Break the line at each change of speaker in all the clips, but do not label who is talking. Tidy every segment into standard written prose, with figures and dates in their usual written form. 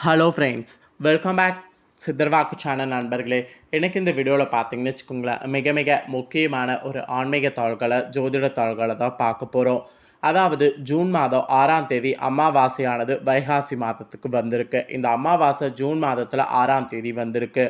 Hello friends, welcome back Siddharvakku channel நண்பர்களே. எனக்கு இந்த வீடியோவில் பார்த்தீங்கன்னு வச்சுக்கோங்களேன், மிக மிக முக்கியமான ஒரு ஆன்மீக தாள்களை, ஜோதிட தாள்களை தான் பார்க்க போகிறோம். அதாவது ஜூன் மாதம் 6ஆம் தேதி அமாவாசையானது வைகாசி மாதத்துக்கு வந்திருக்கு. இந்த அமாவாசை ஜூன் மாதத்தில் 6ஆம் தேதி வந்திருக்கு.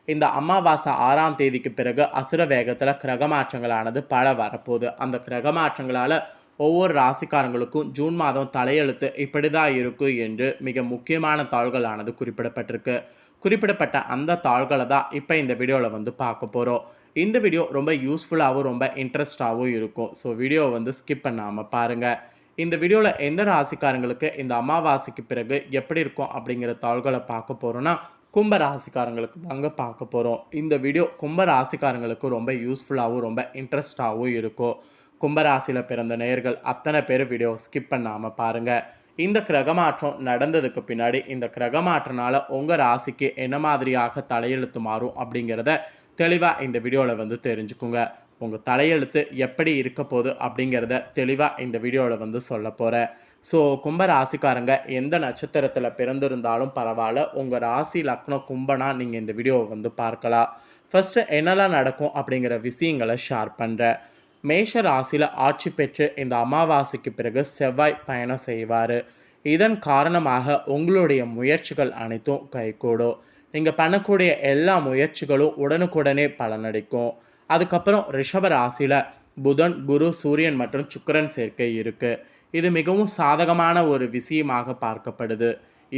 இந்த அமாவாசை 6ஆம் தேதிக்கு பிறகு அசுர வேகத்தில் கிரக மாற்றங்களானது பல வரப்போகுது. அந்த கிரக மாற்றங்களால் ஒவ்வொரு ராசிக்காரங்களுக்கும் ஜூன் மாதம் தலையெழுத்து இப்படி தான் இருக்கும் என்று மிக முக்கியமான தாள்களானது குறிப்பிடப்பட்டிருக்கு. குறிப்பிடப்பட்ட அந்த தாள்களை தான் இப்போ இந்த வீடியோவில் வந்து பார்க்க போகிறோம். இந்த வீடியோ ரொம்ப யூஸ்ஃபுல்லாகவும் ரொம்ப இன்ட்ரெஸ்டாகவும் இருக்கும். ஸோ வீடியோவை வந்து ஸ்கிப் பண்ணாமல் பாருங்கள். இந்த வீடியோவில் எந்த ராசிக்காரங்களுக்கு இந்த அமாவாசைக்கு பிறகு எப்படி இருக்கும் அப்படிங்கிற தாள்களை பார்க்க போகிறோன்னா, கும்ப ராசிக்காரங்களுக்கு தாங்க பார்க்க போகிறோம். இந்த வீடியோ கும்ப ராசிக்காரங்களுக்கு ரொம்ப யூஸ்ஃபுல்லாகவும் ரொம்ப இன்ட்ரெஸ்டாகவும் இருக்கும். கும்பராசியில் பிறந்த நேயர்கள் அத்தனை பேர் வீடியோ ஸ்கிப் பண்ணாமல் பாருங்கள். இந்த கிரகமாற்றம் நடந்ததுக்கு பின்னாடி இந்த கிரகமாற்றனால உங்கள் ராசிக்கு என்ன மாதிரியாக தலையெழுத்து மாறும் அப்படிங்கிறத தெளிவாக இந்த வீடியோவில் வந்து தெரிஞ்சுக்குங்க. உங்கள் தலையெழுத்து எப்படி இருக்க போகுது அப்படிங்கிறத தெளிவாக இந்த வீடியோவில் வந்து சொல்ல போகிறேன். ஸோ கும்ப ராசிக்காரங்க எந்த நட்சத்திரத்தில் பிறந்திருந்தாலும் பரவாயில்ல, உங்கள் ராசி லக்னம் கும்பனா நீங்கள் இந்த வீடியோவை வந்து பார்க்கலாம். ஃபஸ்ட்டு என்னெல்லாம் நடக்கும் அப்படிங்கிற விஷயங்களை ஷேர் பண்ணுறேன். மேஷ ராசியில் ஆட்சி பெற்று இந்த அமாவாசைக்கு பிறகு செவ்வாய் பயணம் செய்வார். இதன் காரணமாக உங்களுடைய முயற்சிகள் அனைத்தும் கைகூடும். நீங்கள் பண்ணக்கூடிய எல்லா முயற்சிகளும் உடனுக்குடனே பலனளிக்கும். அதுக்கப்புறம் ரிஷப ராசியில் புதன், குரு, சூரியன் மற்றும் சுக்கிரன் சேர்க்கை இருக்குது. இது மிகவும் சாதகமான ஒரு விஷயமாக பார்க்கப்படுது.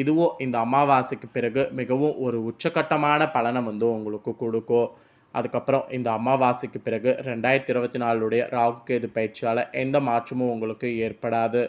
இதுவோ இந்த அமாவாசைக்கு பிறகு மிகவும் ஒரு உச்சக்கட்டமான பலனை வந்து உங்களுக்கு கொடுக்கும். அதுக்கப்புறம் இந்த அமாவாசைக்கு பிறகு 2024 ராகு கேது பயிற்சியால் எந்த மாற்றமும் உங்களுக்கு ஏற்படாது.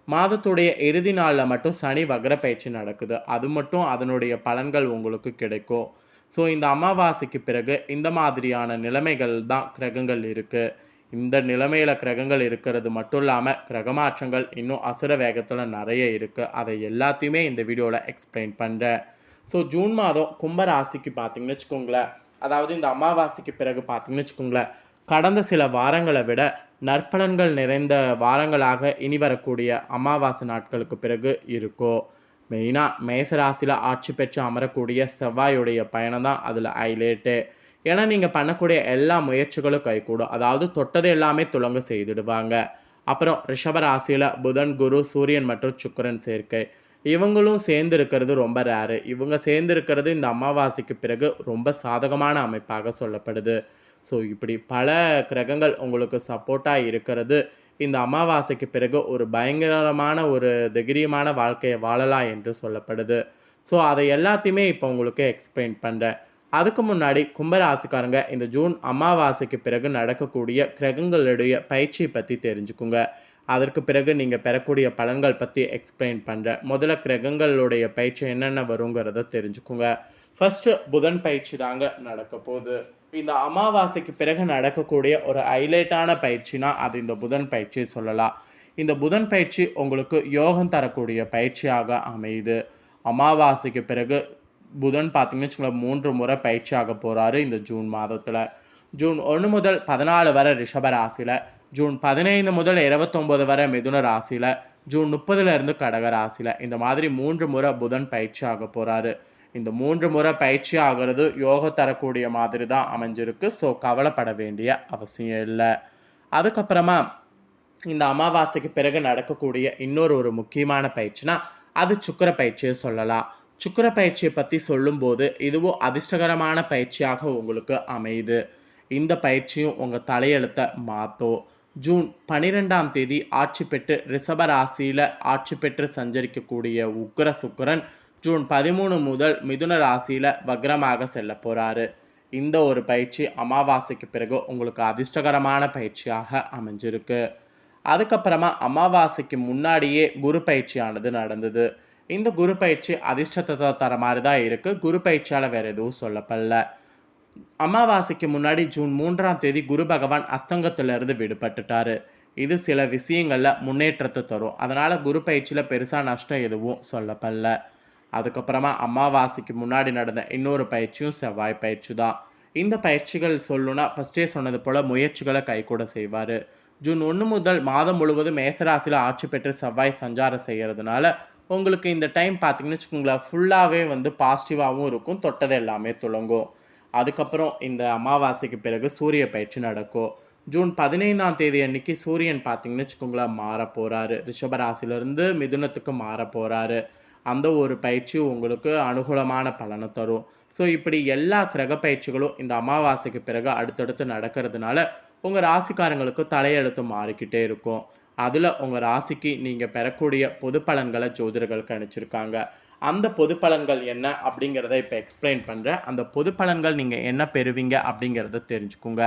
மாதத்துடைய இறுதி நாளில் மட்டும் சனி வக்ர பயிற்சி நடக்குது. அது மட்டும் அதனுடைய பலன்கள் உங்களுக்கு கிடைக்கும். ஸோ இந்த அமாவாசைக்கு பிறகு இந்த மாதிரியான நிலைமைகள் தான் கிரகங்கள் இருக்குது. இந்த நிலைமையில் கிரகங்கள் இருக்கிறது மட்டும் இல்லாமல் கிரகமாற்றங்கள் இன்னும் அசுர வேகத்தில் நிறைய இருக்குது. அதை எல்லாத்தையுமே இந்த வீடியோவில் எக்ஸ்பிளைன் பண்ணுறேன். ஸோ ஜூன் மாதம் கும்பராசிக்கு பார்த்தீங்கன்னு வச்சுக்கோங்களேன், அதாவது இந்த அமாவாசைக்கு பிறகு பார்த்தீங்கன்னு வச்சுக்கோங்களேன், கடந்த சில வாரங்களை விட நற்பலன்கள் நிறைந்த வாரங்களாக இனி வரக்கூடிய அமாவாசை நாட்களுக்கு பிறகு இருக்கும். மெயினாக மேசராசியில் ஆட்சி பெற்று அமரக்கூடிய செவ்வாயுடைய பயணம் தான் அதில் ஹைலைட்டு. ஏன்னா நீங்கள் பண்ணக்கூடிய எல்லா முயற்சிகளும் கைகூடும். அதாவது தொட்டது எல்லாமே துலங்க செய்துடுவாங்க. அப்புறம் ரிஷபராசியில் புதன், குரு, சூரியன் மற்றும் சுக்கிரன் சேர்க்கை. இவங்களும் சேர்ந்து இருக்கிறது ரொம்ப ரேரு. இவங்க சேர்ந்து இருக்கிறது இந்த அமாவாசைக்கு பிறகு ரொம்ப சாதகமான அமைப்பாக சொல்லப்படுது. ஸோ இப்படி பல கிரகங்கள் உங்களுக்கு சப்போர்ட்டாக இருக்கிறது இந்த அமாவாசைக்கு பிறகு ஒரு பயங்கரமான ஒரு தைரியமான வாழ்க்கையை வாழலாம் என்று சொல்லப்படுது. ஸோ அதை எல்லாத்தையுமே இப்போ உங்களுக்கு எக்ஸ்பிளைன் பண்ணுறேன். அதுக்கு முன்னாடி கும்பராசிக்காரங்க இந்த ஜூன் அமாவாசைக்கு பிறகு நடக்கக்கூடிய கிரகங்களுடைய பயிற்சியை பற்றி தெரிஞ்சுக்குங்க. அதற்கு பிறகு நீங்கள் பெறக்கூடிய பலன்கள் பற்றி எக்ஸ்பிளைன் பண்ணுறேன். முதல்ல கிரகங்களுடைய பயிற்சி என்னென்ன வருங்கிறத தெரிஞ்சுக்குங்க. ஃபஸ்ட்டு புதன் பயிற்சி தாங்க நடக்க போகுது. இந்த அமாவாசைக்கு பிறகு நடக்கக்கூடிய ஒரு ஹைலைட்டான பயிற்சினா அது இந்த புதன் பயிற்சி சொல்லலாம். இந்த புதன் பயிற்சி உங்களுக்கு யோகம் தரக்கூடிய பயிற்சியாக அமையுது. அமாவாசைக்கு பிறகு புதன் பார்த்தீங்கன்னு வச்சுக்கோங்களேன் 3 முறை பயிற்சியாக போகிறாரு இந்த ஜூன் மாதத்தில். ஜூன் 1 முதல் 14 வரை ரிஷப ராசியில், ஜூன் 15 முதல் 29 வரை மிதுன ராசியில், ஜூன் 30லேருந்து கடக ராசியில், இந்த மாதிரி 3 முறை புதன் பயிற்சி ஆக போகிறாரு. இந்த 3 முறை பயிற்சி ஆகிறது யோகம் தரக்கூடிய மாதிரி தான் அமைஞ்சிருக்கு. ஸோ கவலைப்பட வேண்டிய அவசியம் இல்லை. அதுக்கப்புறமா இந்த அமாவாசைக்கு பிறகு நடக்கக்கூடிய இன்னொரு ஒரு முக்கியமான பயிற்சினா அது சுக்கிர பயிற்சியை சொல்லலாம். சுக்கிர பயிற்சியை பற்றி சொல்லும்போது இதுவும் அதிர்ஷ்டகரமான பயிற்சியாக உங்களுக்கு அமையுது. இந்த பயிற்சியும் உங்கள் தலையெழுத்தை மாற்றும். ஜூன் 12ஆம் தேதி ஆட்சி பெற்று ரிஷப ராசியில் ஆட்சி பெற்று சஞ்சரிக்கக்கூடிய உக்கிர சுக்கிரன் ஜூன் 13 முதல் மிதுன ராசியில் வக்ரமாக செல்ல போகிறாரு. இந்த ஒரு பயிற்சி அமாவாசைக்கு பிறகு உங்களுக்கு அதிர்ஷ்டகரமான பயிற்சியாக அமைஞ்சிருக்கு. அதுக்கப்புறமா அமாவாசைக்கு முன்னாடியே குரு பயிற்சியானது நடந்தது. இந்த குரு பயிற்சி அதிர்ஷ்டத்தை தர மாதிரி தான் இருக்குது. குரு பயிற்சியால் வேறு எதுவும் சொல்லப்படல. அமாவாசைக்கு முன்னாடி ஜூன் 3ஆம் தேதி குரு பகவான் அஸ்தங்கத்திலிருந்து விடுபட்டுட்டார். இது சில விஷயங்களில் முன்னேற்றத்தை தரும். அதனால் குரு பயிற்சியில் பெருசாக நஷ்டம் எதுவும் சொல்லப்படல. அதுக்கப்புறமா அமாவாசைக்கு முன்னாடி நடந்த இன்னொரு பயிற்சியும் செவ்வாய் பயிற்சி தான். இந்த பயிற்சிகள் சொல்லணுன்னா ஃபஸ்ட்டே சொன்னது போல் முயற்சிகளை கைகூட செய்வார். ஜூன் 1 முதல் மாதம் முழுவதும் மேசராசியில் ஆட்சி பெற்று செவ்வாய் சஞ்சாரம் செய்கிறதுனால உங்களுக்கு இந்த டைம் பார்த்தீங்கன்னு வச்சுக்கோங்களேன், ஃபுல்லாவே வந்து பாசிட்டிவாவும் இருக்கும். தொட்டது எல்லாமே துலங்கும். அதுக்கப்புறம் இந்த அமாவாசைக்கு பிறகு சூரிய பயிற்சி நடக்கும். ஜூன் 15ஆம் தேதி அன்னைக்கு சூரியன் பார்த்தீங்கன்னு வச்சுக்கோங்களேன், மாறப் போறாரு. ரிஷப ராசியிலிருந்து மிதுனத்துக்கு மாறப் போறாரு. அந்த ஒரு பயிற்சியும் உங்களுக்கு அனுகூலமான பலனை தரும். ஸோ இப்படி எல்லா கிரக பயிற்சிகளும் இந்த அமாவாசைக்கு பிறகு அடுத்தடுத்து நடக்கிறதுனால, உங்க ராசிக்காரங்களுக்கு தலையெழுத்து மாறிக்கிட்டே இருக்கும். அதில உங்க ராசிக்கு நீங்க பெறக்கூடிய பொது பலன்கள ஜோதிடர்கள் கணிச்சிருக்காங்க. அந்த பொது பலன்கள் என்ன அப்படிங்கிறத இப்ப எக்ஸ்பிளைன் பண்றேன். அந்த பொது பலன்கள் நீங்க என்ன பெறுவீங்க அப்படிங்கிறத தெரிஞ்சுக்குங்க.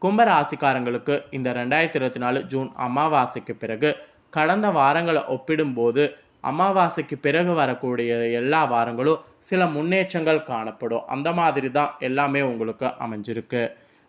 கும்ப ராசிக்காரங்களுக்கு இந்த 2024 ஜூன் அமாவாசைக்கு பிறகு கடந்த வாரங்கள ஒப்பிடும்போது, அமாவாசைக்கு பிறகு வரக்கூடிய எல்லா வாரங்களும் சில முன்னேற்றங்கள் காணப்படும். அந்த மாதிரி தான் எல்லாமே உங்களுக்கு அமைஞ்சிருக்கு.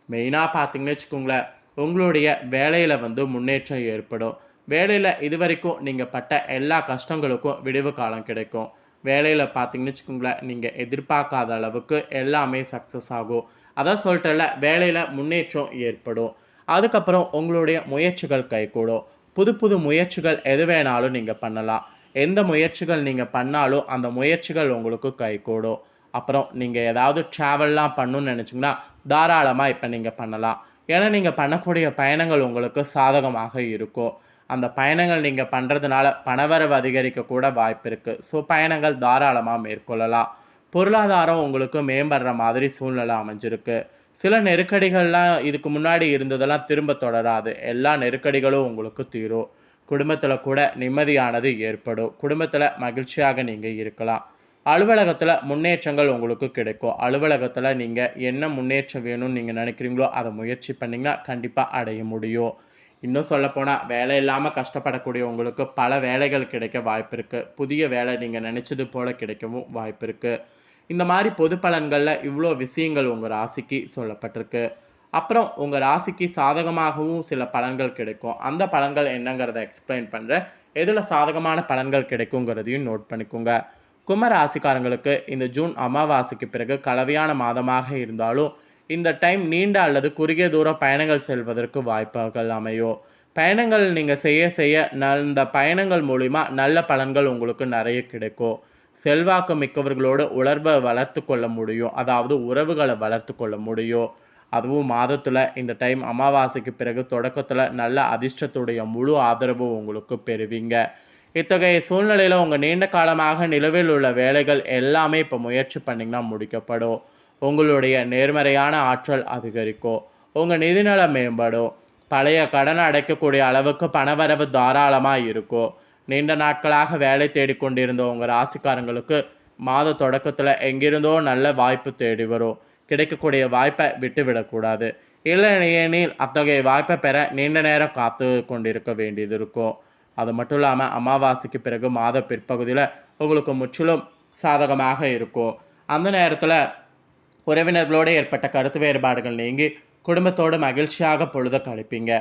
மெயினா பார்த்தீங்கன்னு வச்சுக்கோங்களேன், உங்களுடைய வேலையில வந்து முன்னேற்றம் ஏற்படும். வேலையில இதுவரைக்கும் நீங்க பட்ட எல்லா கஷ்டங்களுக்கும் விடிவு காலம் கிடைக்கும். வேலையில பார்த்தீங்கன்னு வச்சுக்கோங்களேன், நீங்க எதிர்பார்க்காத அளவுக்கு எல்லாமே சக்ஸஸ் ஆகும். அதான் சொல்லிட்டேன்ல, வேலையில முன்னேற்றம் ஏற்படும். அதுக்கப்புறம் உங்களுடைய முயற்சிகள் கைகூடும். புது புது முயற்சிகள் எது வேணாலும் நீங்க பண்ணலாம். எந்த முயற்சிகள் நீங்க பண்ணாலும் அந்த முயற்சிகள் உங்களுக்கு கைகூடும். அப்புறம் நீங்க ஏதாவது ட்ராவல்லாம் பண்ணணும்னு நினைச்சீங்கன்னா, தாராளமா இப்ப நீங்க பண்ணலாம். ஏன்னா நீங்க பண்ணக்கூடிய பயணங்கள் உங்களுக்கு சாதகமாக இருக்கும். அந்த பயணங்கள் நீங்க பண்றதுனால பணவரவு அதிகரிக்க கூட வாய்ப்பு இருக்கு. ஸோ பயணங்கள் தாராளமா மேற்கொள்ளலாம். பொருளாதாரம் உங்களுக்கு மேம்படுற மாதிரி சூழ்நிலை அமைஞ்சிருக்கு. சில நெருக்கடிகள்லாம் இதுக்கு முன்னாடி இருந்ததெல்லாம் திரும்ப தொடராது. எல்லா நெருக்கடிகளும் உங்களுக்கு தீரும். குடும்பத்தில கூட நிம்மதியானது ஏற்படும். குடும்பத்தில மகிழ்ச்சியாக நீங்க இருக்கலாம். அலுவலகத்தில முன்னேற்றங்கள் உங்களுக்கு கிடைக்கும். அலுவலகத்தில நீங்க என்ன முன்னேற்றம் வேணும்னு நீங்க நினைக்கிறீங்களோ, அத முயற்சி பண்ணீங்கன்னா கண்டிப்பா அடைய முடியும். இன்னும் சொல்லப்போனா, வேலை இல்லாம கஷ்டப்படக்கூடிய உங்களுக்கு பல வேலைகள் கிடைக்க வாய்ப்பு இருக்கு. புதிய வேலை நீங்க நினைச்சது போல கிடைக்கவும் வாய்ப்பு இருக்கு. இந்த மாரி பொது பலன்கள்ல இவ்ளோ விஷயங்கள் உங்க ராசிக்கு சொல்லப்பட்டிருக்கு. அப்புறம் உங்க ராசிக்கு சாதகமாகவும் சில பலன்கள் கிடைக்கும். அந்த பலன்கள் என்னங்கிறத எக்ஸ்பிளைன் பண்றேன். எதுல சாதகமான பலன்கள் கிடைக்குங்கிறதையும் நோட் பண்ணிக்கோங்க. கும்ப ராசிக்காரங்களுக்கு இந்த ஜூன் அமாவாசைக்கு பிறகு கலவையான மாதமாக இருந்தாலும், இந்த டைம் நீண்ட அல்லது குறுகிய தூர பயணங்கள் செல்வதற்கு வாய்ப்புகள் அமையும். பயணங்கள் நீங்க செய்ய செய்ய இந்த பயணங்கள் மூலியமா நல்ல பலன்கள் உங்களுக்கு நெறைய கிடைக்கும். செல்வாக்கு மிக்கவர்களோடு உணர்வை வளர்த்து கொள்ள முடியும். அதாவது உறவுகளை வளர்த்து கொள்ள முடியும். அதுவும் மாதத்துல இந்த டைம் அமாவாசைக்கு பிறகு தொடக்கத்துல நல்ல அதிர்ஷ்டத்துடைய முழு ஆதரவு உங்களுக்கு பெறுவீங்க. இத்தகைய சூழ்நிலையில உங்க நீண்ட காலமாக நிலுவையில் உள்ள வேலைகள் எல்லாமே இப்போ முயற்சி பண்ணீங்கன்னா முடிக்கப்படும். உங்களுடைய நேர்மறையான ஆற்றல் அதிகரிக்கும். உங்க நிதிநலம் மேம்படும். பழைய கடனை அடைக்கக்கூடிய அளவுக்கு பணவரவு தாராளமா இருக்கும். நீண்ட நாட்களாக வேலை தேடிக்கொண்டிருந்த உங்க ராசிக்காரங்களுக்கு மாத தொடக்கத்துல எங்கிருந்தோ நல்ல வாய்ப்பு தேடி வரும். கிடைக்கக்கூடிய வாய்ப்பை விட்டுவிடக்கூடாது. இல்லையெனில் அத்தகைய வாய்ப்பை பெற நீண்ட நேரம் காத்து கொண்டிருக்க வேண்டியது இருக்கும். அது மட்டும் இல்லாமல் அமாவாசைக்கு பிறகு மாத பிற்பகுதியில் உங்களுக்கு முற்றிலும் சாதகமாக இருக்கும். அந்த நேரத்தில் உறவினர்களோடு ஏற்பட்ட கருத்து வேறுபாடுகள் நீங்கி குடும்பத்தோடு மகிழ்ச்சியாக பொழுத கழிப்பீங்க.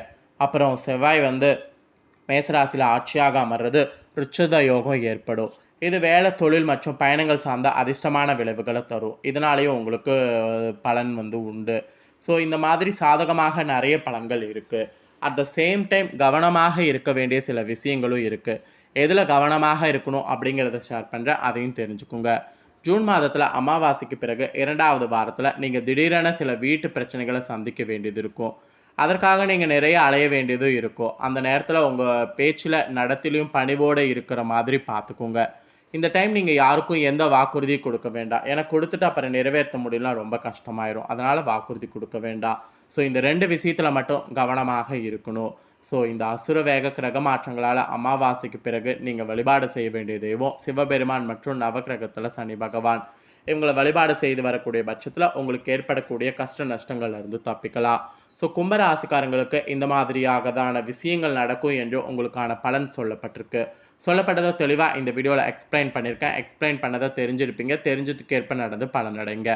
அப்புறம் செவ்வாய் வந்து மேசராசியில் ஆட்சியாக அமர்றது ருச்சித யோகம் ஏற்படும். இது வேலை, தொழில் மற்றும் பயணங்கள் சார்ந்த அதிர்ஷ்டமான விளைவுகளை தரும். இதனாலேயும் உங்களுக்கு பலன் வந்து உண்டு. ஸோ இந்த மாதிரி சாதகமாக நிறைய பலன்கள் இருக்குது. அட் த சேம் டைம் கவனமாக இருக்க வேண்டிய சில விஷயங்களும் இருக்குது. எதில் கவனமாக இருக்கணும் அப்படிங்கிறத ஷேர் பண்ணுறேன், அதையும் தெரிஞ்சுக்குங்க. ஜூன் மாதத்தில் அமாவாசைக்கு பிறகு 2வது வாரத்தில் நீங்கள் திடீரென சில வீட்டு பிரச்சனைகளை சந்திக்க வேண்டியது இருக்கும். அதற்காக நீங்கள் நிறைய அலைய வேண்டியதும் இருக்கும். அந்த நேரத்தில் உங்கள் பேச்சில் நடத்திலையும் பணிவோடு இருக்கிற மாதிரி பார்த்துக்கோங்க. இந்த டைம் நீங்கள் யாருக்கும் எந்த வாக்குறுதியும் கொடுக்க வேண்டாம். ஏன்னா கொடுத்துட்டு அப்புறம் நிறைவேற்ற முடியலனா ரொம்ப கஷ்டமாயிரும். அதனால் வாக்குறுதி கொடுக்க வேண்டாம். ஸோ இந்த 2 விஷயத்தில் மட்டும் கவனமாக இருக்கணும். ஸோ இந்த அசுர வேக கிரக மாற்றங்களால் அமாவாசைக்கு பிறகு நீங்கள் வழிபாடு செய்ய வேண்டிய தெய்வம் சிவபெருமான் மற்றும் நவக்கிரகத்தில் சனி பகவான். இவங்களை வழிபாடு செய்து வரக்கூடிய பட்சத்தில் உங்களுக்கு ஏற்படக்கூடிய கஷ்ட நஷ்டங்கள்லேருந்து தப்பிக்கலாம். ஸோ கும்பராசிக்காரங்களுக்கு இந்த மாதிரியாகதான விஷயங்கள் நடக்கும் என்று உங்களுக்கான பலன் சொல்லப்பட்டிருக்கு. சொல்லப்பட்டதை தெளிவாக இந்த வீடியோவில் எக்ஸ்பிளைன் பண்ணியிருக்கேன். எக்ஸ்பிளைன் பண்ணதை தெரிஞ்சிருப்பீங்க. தெரிஞ்சதுக்கு ஏற்ப நடந்து பலனடைங்க.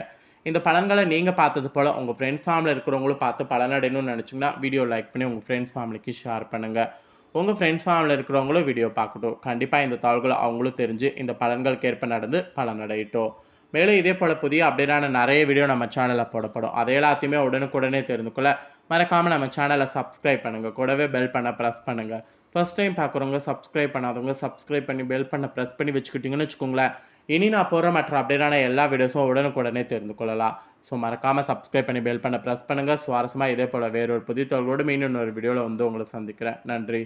இந்த பலன்களை நீங்கள் பார்த்தது போல் உங்கள் ஃப்ரெண்ட்ஸ் ஃபேமிலியில் இருக்கிறவங்களும் பார்த்து பலனடையணும்னு நினச்சிங்கன்னா வீடியோ லைக் பண்ணி உங்கள் ஃப்ரெண்ட்ஸ் ஃபேமிலிக்கு ஷேர் பண்ணுங்கள். உங்கள் ஃப்ரெண்ட்ஸ் ஃபேமிலியில் இருக்கிறவங்களும் வீடியோ பார்க்கட்டும். கண்டிப்பாக இந்த தாள்களை அவங்களும் தெரிஞ்சு இந்த பலன்களுக்கு ஏற்ப நடந்து பலனடையட்டும். மேலும் இதே போல் புதிய அப்டேட்டான நிறைய வீடியோ நம்ம சேனலில் போடப்படும். அதை எல்லாத்தையுமே உடனுக்குடனே தெரிந்து கொள்ள மறக்காமல் நம்ம சேனலை சப்ஸ்கிரைப் பண்ணுங்கள். கூடவே பெல் பண்ண ப்ரெஸ் பண்ணுங்கள். ஃபர்ஸ்ட் டைம் பார்க்குறவங்க சப்ஸ்கிரைப் பண்ணாதவங்க சப்ஸ்கிரைப் பண்ணி பெல் பண்ண ப்ரெஸ் பண்ணி வச்சுக்கிட்டிங்கன்னு வச்சுக்கோங்களேன். இனி நான் போடுற மற்ற அப்டேட்டான எல்லா வீடியோஸும் உடனுக்குடனே தெரிந்து கொள்ளலாம். ஸோ மறக்காமல் சப்ஸ்கிரைப் பண்ணி பெல் பண்ண ப்ரெஸ் பண்ணுங்கள். சுவாரஸ்யமாக இதே போல் வேறொரு புதிய தகவலோடு மீண்டும் இன்னொரு வீடியோவில் வந்து உங்களை சந்திக்கிறேன். நன்றி.